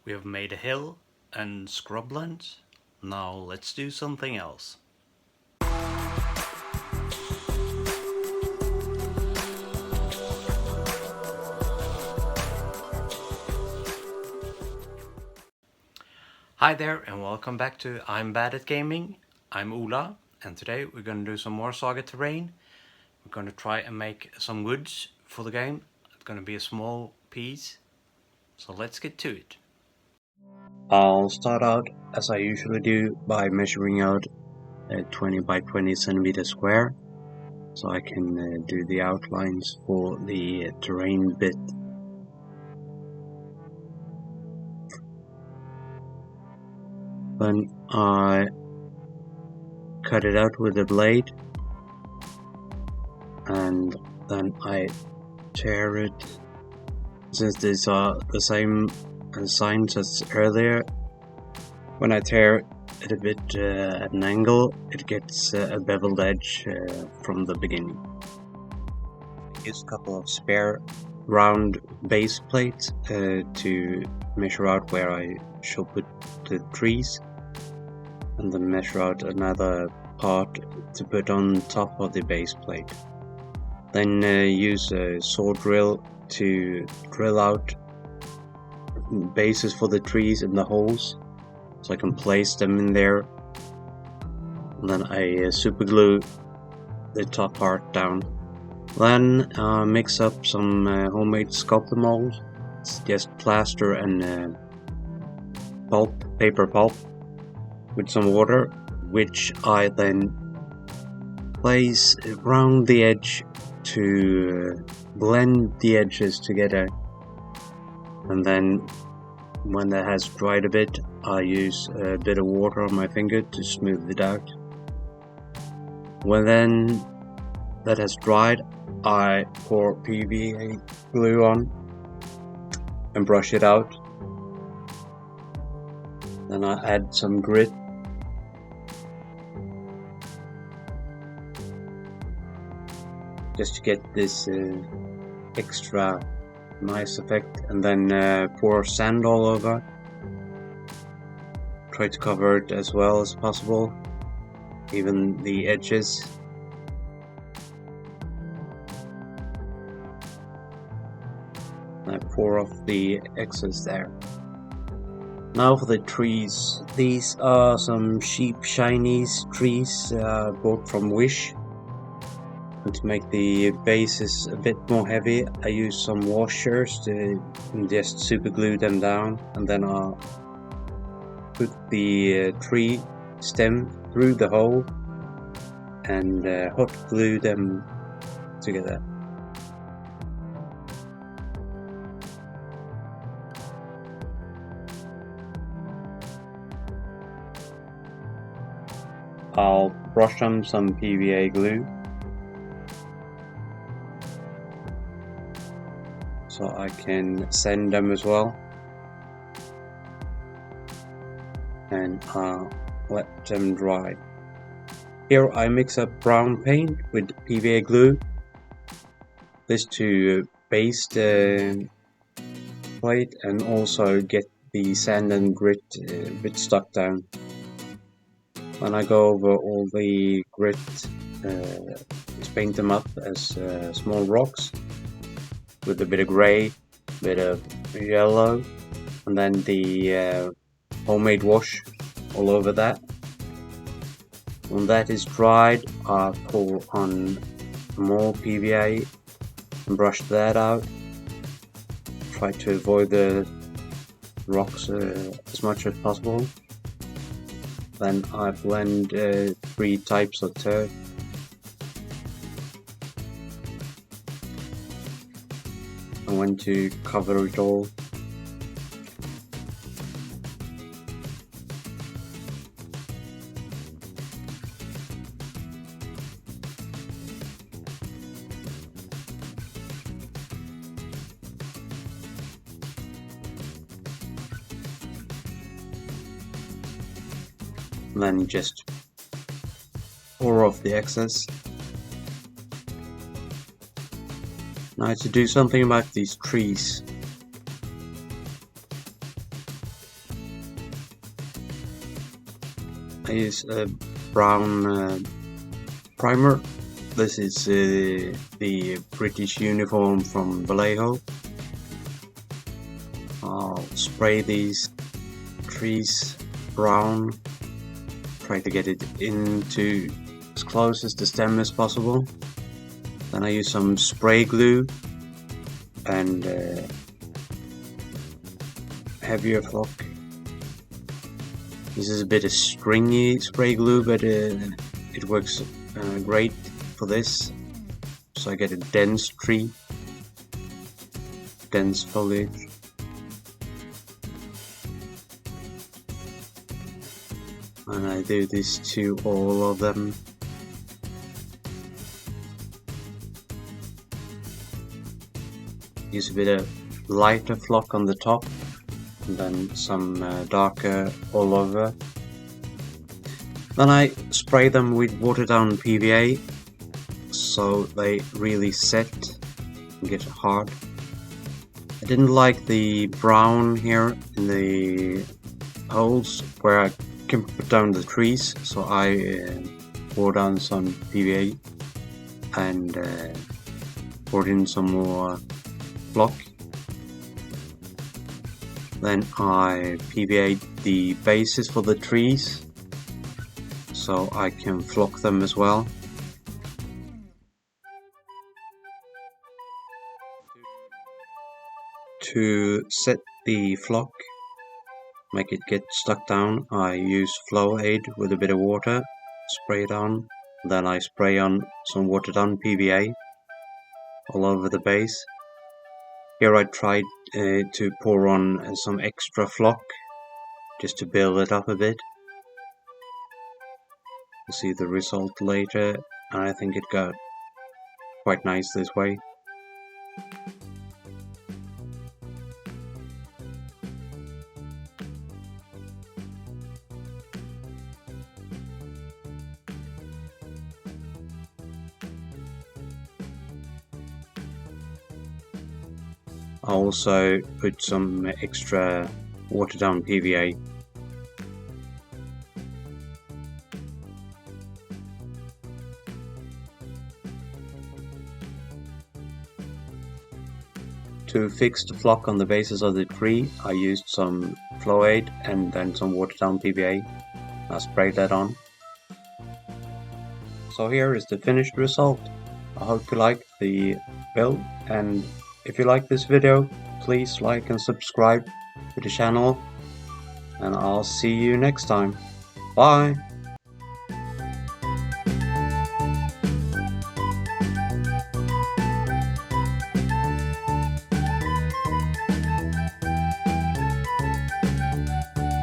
We have made a hill and scrubland. Now let's do something else. Hi there and welcome back to I'm Bad at Gaming. I'm Ola and today we're going to do some more Saga terrain. We're going to try and make some woods for the game. It's going to be a small piece. So let's get to it. I'll start out as I usually do by measuring out a 20 by 20 centimeter square so I can do the outlines for the terrain bit. Then I cut it out with a blade and then I tear it. Since these are the same signs as earlier, when I tear it a bit at an angle, it gets a beveled edge from the beginning. Use a couple of spare round base plates to measure out where I shall put the trees, and then measure out another part to put on top of the base plate. Then use a saw drill to drill out bases for the trees in the holes so I can place them in there. And then I super glue the top part down. Then mix up some homemade sculptamold. It's just plaster and pulp, paper pulp, with some water, which I then place around the edge to blend the edges together. And then when that has dried a bit, I use a bit of water on my finger to smooth it out. When then that has dried, I pour PVA glue on and brush it out. Then I add some grit. Just to get this extra nice effect, and then pour sand all over. Try to cover it as well as possible, even the edges. I pour off the excess there. Now for the trees. These are some cheap shinies trees bought from Wish. And to make the bases a bit more heavy, I use some washers to just super glue them down, and then I'll put the tree stem through the hole and hot glue them together. I'll brush on some PVA glue so I can sand them as well, and I'll let them dry. Here I mix up brown paint with PVA glue, this to baste the plate and also get the sand and grit a bit stuck down. When I go over all the grit, just paint them up as small rocks with a bit of grey, bit of yellow, and then the homemade wash all over that. When that is dried, I pour on more PVA and brush that out. Try to avoid the rocks as much as possible. Then I blend 3 types of turf. And when to cover it all. And then just pour off the excess. Now to do something about these trees. I use a brown primer. This is the British uniform from Vallejo. I'll spray these trees brown, try to get it into as close as the stem as possible. Then I use some spray glue and heavier flock. This is a bit of stringy spray glue, but it works great for this. So I get a dense tree, dense foliage. And I do this to all of them. Use a bit of lighter flock on the top, and then some darker all over. Then I spray them with watered down PVA, so they really set and get hard. I didn't like the brown here in the holes where I can put down the trees, so I poured down some PVA and poured in some more flock. Then I PVA'd the bases for the trees so I can flock them as well. To set the flock, make it get stuck down, I use Foliage with a bit of water, spray it on, then I spray on some watered down PVA all over the base. Here I tried to pour on some extra flock just to build it up a bit. You'll see the result later, and I think it got quite nice this way. I also put some extra watered down PVA. To fix the flock on the bases of the tree, I used some Foliage and then some watered down PVA. I sprayed that on. So here is the finished result. I hope you like the build, and if you like this video, please like and subscribe to the channel, and I'll see you next time. Bye!